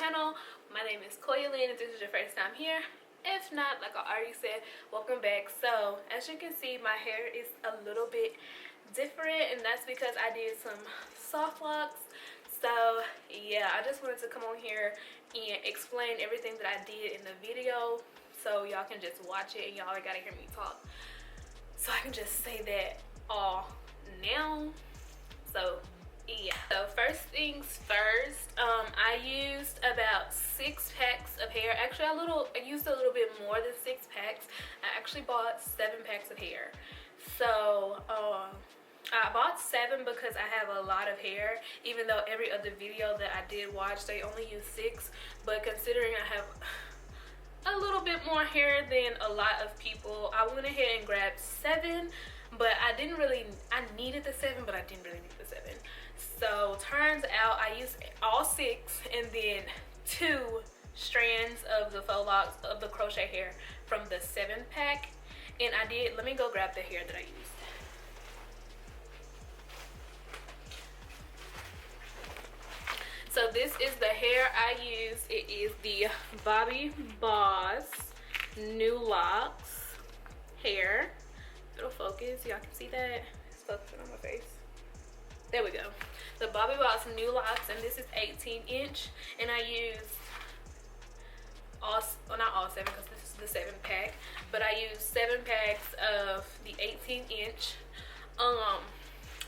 channel. My name is Quoialen. If this is your first time here, if not, like I already said, welcome back. So as you can see, my hair is a little bit different, and that's because I did some soft locks. So yeah, I just wanted to come on here and explain everything that I did in the video, so y'all can just watch it and y'all gotta hear me talk. So I can just say that all now. So yeah, so first things first, I used about 6 packs of hair. Actually I used a little bit more than 6 packs. I actually bought 7 packs of hair. So I bought 7 because I have a lot of hair, even though every other video that I did watch they only used 6. But considering I have a little bit more hair than a lot of people, I went ahead and grabbed 7. But I needed the 7, but I didn't really need the 7. So turns out I used all 6 and then 2 strands of the faux locks of the crochet hair from the 7 pack. And I did, let me go grab the hair that I used. So this is the hair I used. It is the Bobbi Boss New Locs hair. It'll focus, y'all can see that. It's focusing on my face. There we go. The Bobbi Boss New Locs, and this is 18-inch, and I used all, well, not all 7 because this is the 7 pack, but I used 7 packs of the 18-inch.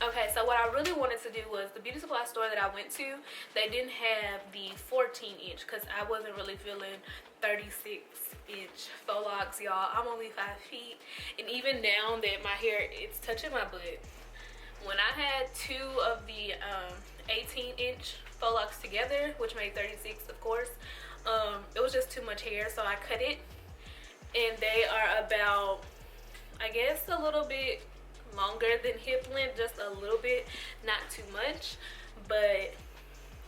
Okay, so what I really wanted to do was, the beauty supply store that I went to, they didn't have the 14-inch because I wasn't really feeling 36-inch faux locks, y'all. I'm only 5 feet, and even now that my hair, it's touching my butt. When I had 2 of the 18-inch faux locks together, which made 36, of course, it was just too much hair, so I cut it, and they are about, I guess, a little bit longer than hip length, just a little bit, not too much. But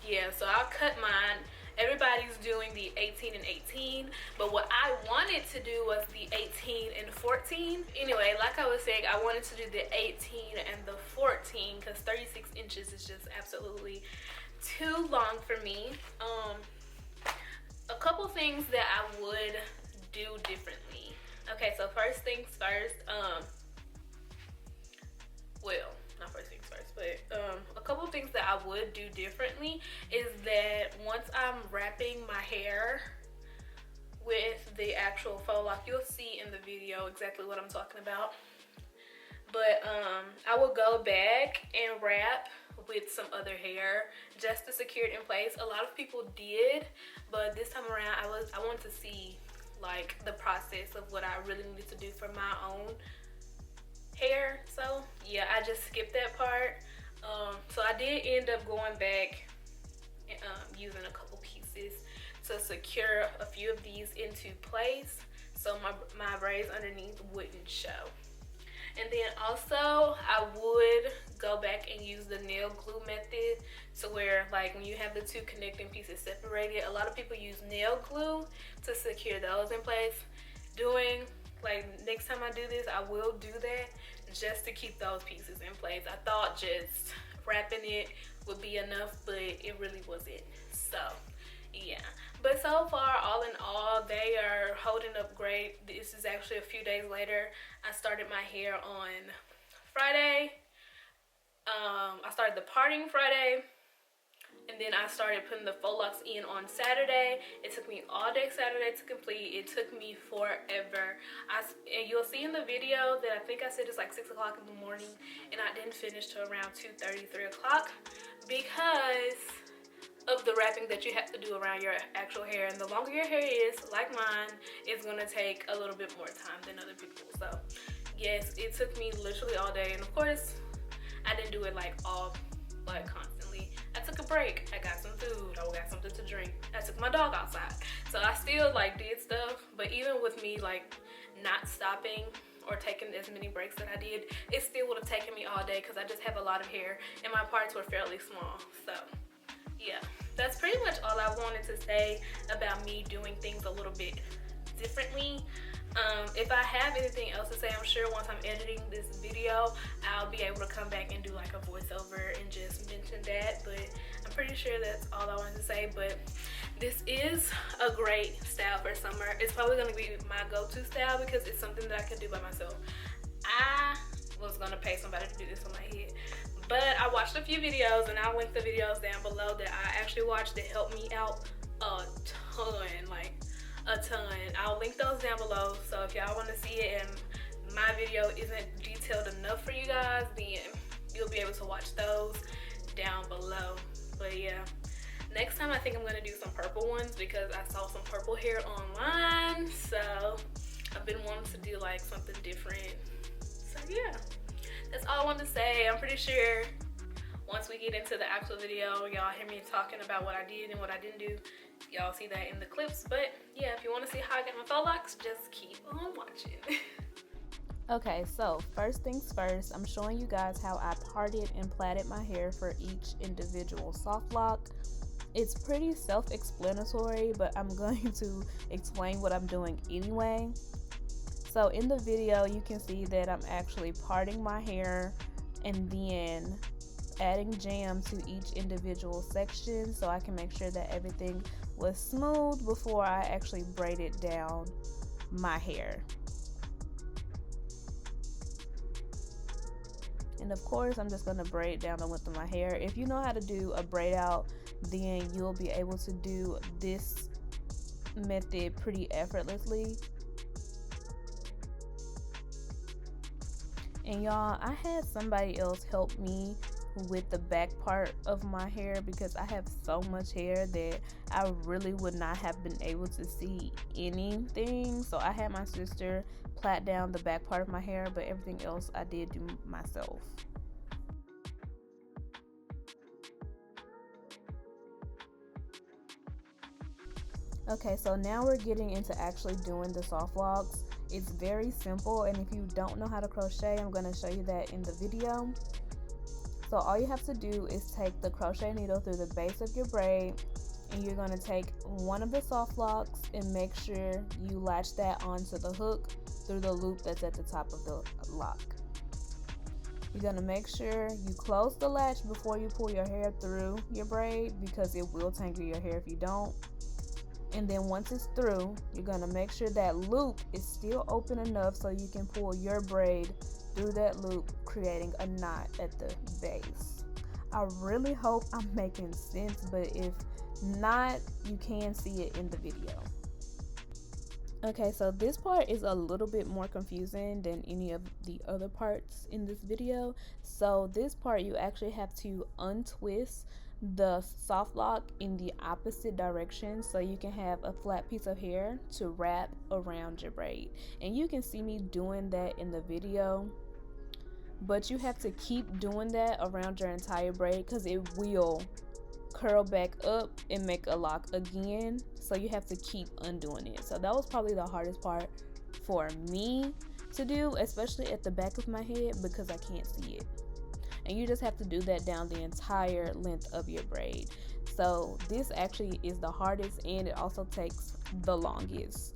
yeah, so I'll cut mine. Everybody's doing the 18 and 18, but what I wanted to do was the 18 and 14. Anyway, like I was saying, I wanted to do the 18 and the 14 because 36 inches is just absolutely too long for me. A couple things that I would do differently. Okay, so first things first, well, not first things first, but a couple of things that I would do differently is that once I'm wrapping my hair with the actual faux lock, you'll see in the video exactly what I'm talking about. But I will go back and wrap with some other hair just to secure it in place. A lot of people did, but this time around I wanted to see like the process of what I really needed to do for my own hair. So yeah, I just skipped that part. So I did end up going back and using a couple pieces to secure a few of these into place so my braids underneath wouldn't show. And then also I would go back and use the nail glue method, to where like when you have the 2 connecting pieces separated, a lot of people use nail glue to secure those in place. Like next time I do this, I will do that just to keep those pieces in place. I thought just wrapping it would be enough, but it really wasn't. So yeah, but so far, all in all, they are holding up great. This is actually a few days later. I started my hair on Friday. I started the parting Friday, and then I started putting the faux locks in on Saturday. It took me all day Saturday to complete. It took me forever. And you'll see in the video that I think I said it's like 6 o'clock in the morning, and I didn't finish till around 2:30, 3 o'clock because of the wrapping that you have to do around your actual hair. And the longer your hair is, like mine, it's gonna take a little bit more time than other people. So yes, it took me literally all day, and of course I didn't do it like constantly. I took a break. I got some food. I got something to drink. I took my dog outside. So I still like did stuff, but even with me like not stopping or taking as many breaks that I did, it still would have taken me all day because I just have a lot of hair and my parts were fairly small. So yeah, that's pretty much all I wanted to say about me doing things a little bit differently. If I have anything else to say, I'm sure once I'm editing this video, I'll be able to come back and do like a voiceover and just mention that. But I'm pretty sure that's all I wanted to say. But this is a great style for summer. It's probably going to be my go-to style because it's something that I can do by myself. I was going to pay somebody to do this on my head, but I watched a few videos, and I'll link the videos down below that I actually watched that helped me out a ton, like a ton. I'll link those down below, so if y'all want to see it and my video isn't detailed enough for you guys, then you'll be able to watch those down below. But yeah, next time I think I'm gonna do some purple ones because I saw some purple hair online, so I've been wanting to do like something different. So yeah, that's all I wanted to say. I'm pretty sure once we get into the actual video, y'all hear me talking about what I did and what I didn't do. Y'all see that in the clips. But yeah, if you want to see how I got my faux locks, just keep on watching. Okay, so first things first, I'm showing you guys how I parted and plaited my hair for each individual soft lock. It's pretty self-explanatory, but I'm going to explain what I'm doing anyway. So in the video, you can see that I'm actually parting my hair and then adding jam to each individual section so I can make sure that everything was smooth before I actually braided down my hair. And of course, I'm just going to braid down the length of my hair. If you know how to do a braid out, then you'll be able to do this method pretty effortlessly. And y'all, I had somebody else help me with the back part of my hair because I have so much hair that I really would not have been able to see anything. So I had my sister plait down the back part of my hair, but everything else I did do myself. Okay, so now we're getting into actually doing the soft locks. It's very simple, and if you don't know how to crochet, I'm going to show you that in the video. So all you have to do is take the crochet needle through the base of your braid, and you're going to take one of the soft locks and make sure you latch that onto the hook through the loop that's at the top of the lock. You're going to make sure you close the latch before you pull your hair through your braid because it will tangle your hair if you don't. And then once it's through, you're going to make sure that loop is still open enough so you can pull your braid through that loop, creating a knot at the base. I really hope I'm making sense, but if not, you can see it in the video. Okay, so this part is a little bit more confusing than any of the other parts in this video. So this part, you actually have to untwist the soft lock in the opposite direction so you can have a flat piece of hair to wrap around your braid. And you can see me doing that in the video, but you have to keep doing that around your entire braid because it will curl back up and make a lock again, so you have to keep undoing it. So that was probably the hardest part for me to do, especially at the back of my head because I can't see it. And you just have to do that down the entire length of your braid. So this actually is the hardest, and it also takes the longest.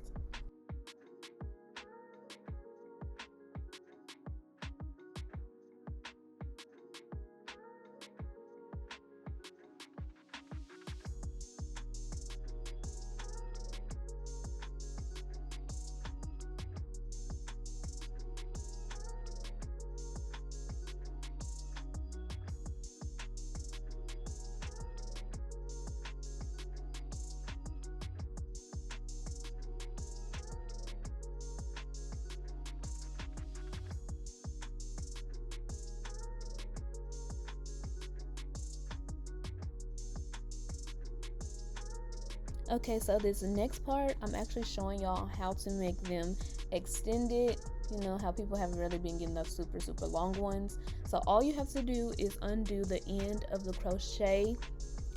Okay, so this next part, I'm actually showing y'all how to make them extended. You know how people haven't really been getting those super long ones. So all you have to do is undo the end of the crochet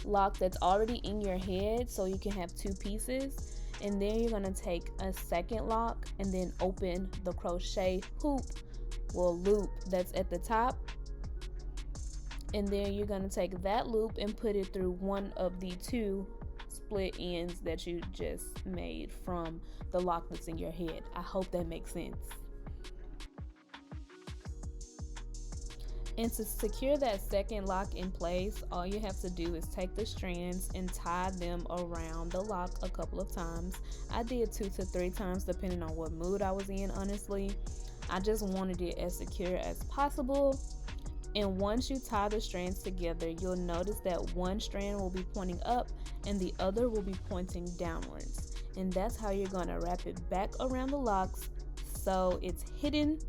lock that's already in your head so you can have two pieces. And then you're going to take a second lock and then open the crochet hoop, loop that's at the top. And then you're going to take that loop and put it through one of the two split ends that you just made from the lock that's in your head. I hope that makes sense. And to secure that second lock in place, all you have to do is take the strands and tie them around the lock a couple of times. I did 2 to 3 times depending on what mood I was in, honestly. I just wanted it as secure as possible. And once you tie the strands together, you'll notice that one strand will be pointing up and the other will be pointing downwards. And that's how you're going to wrap it back around the locks so it's hidden.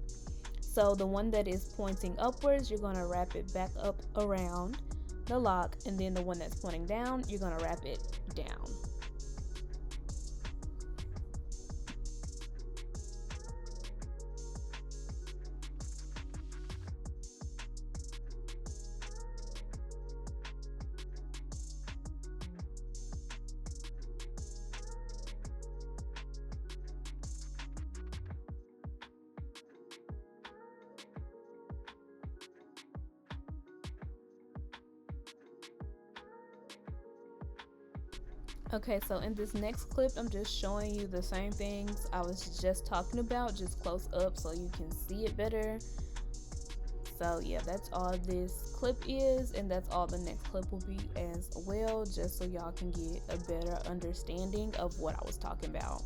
So the one that is pointing upwards, you're going to wrap it back up around the lock, and then the one that's pointing down, you're going to wrap it down. Okay, so in this next clip, I'm just showing you the same things I was just talking about, just close up so you can see it better. So yeah, that's all this clip is, and that's all the next clip will be as well, just so y'all can get a better understanding of what I was talking about.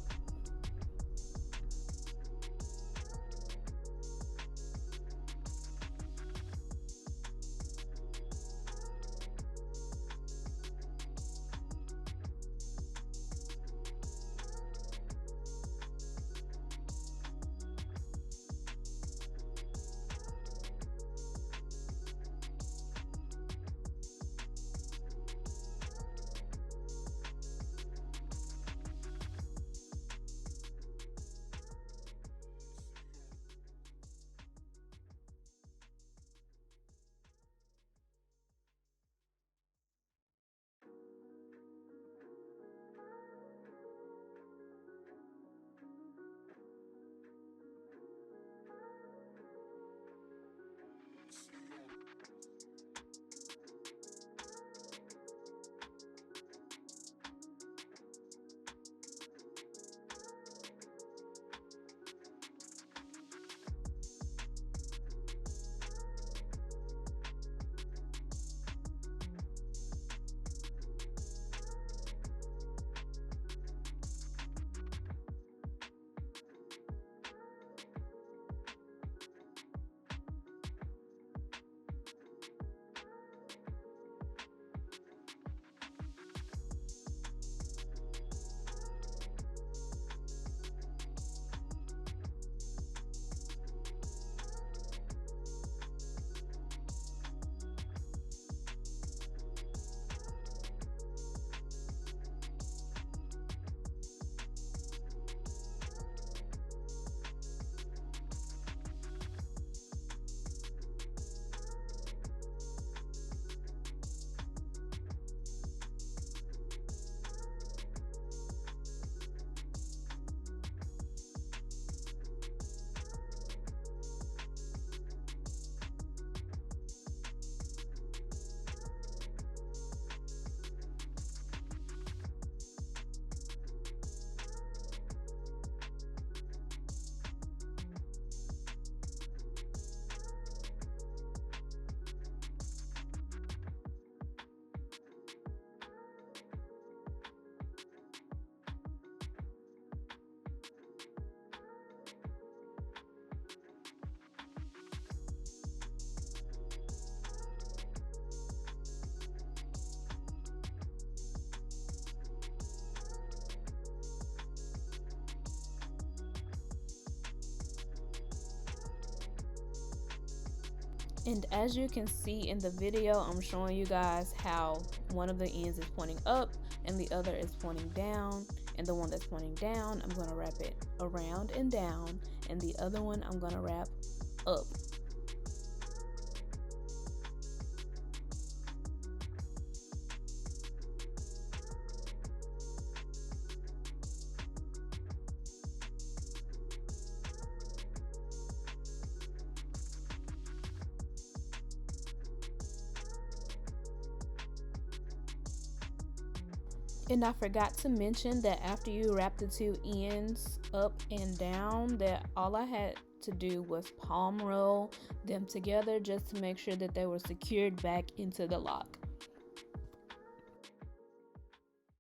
And as you can see in the video, I'm showing you guys how one of the ends is pointing up and the other is pointing down. And the one that's pointing down, I'm going to wrap it around and down, and the other one I'm going to wrap up. And I forgot to mention that after you wrap the two ends up and down, that all I had to do was palm roll them together just to make sure that they were secured back into the lock.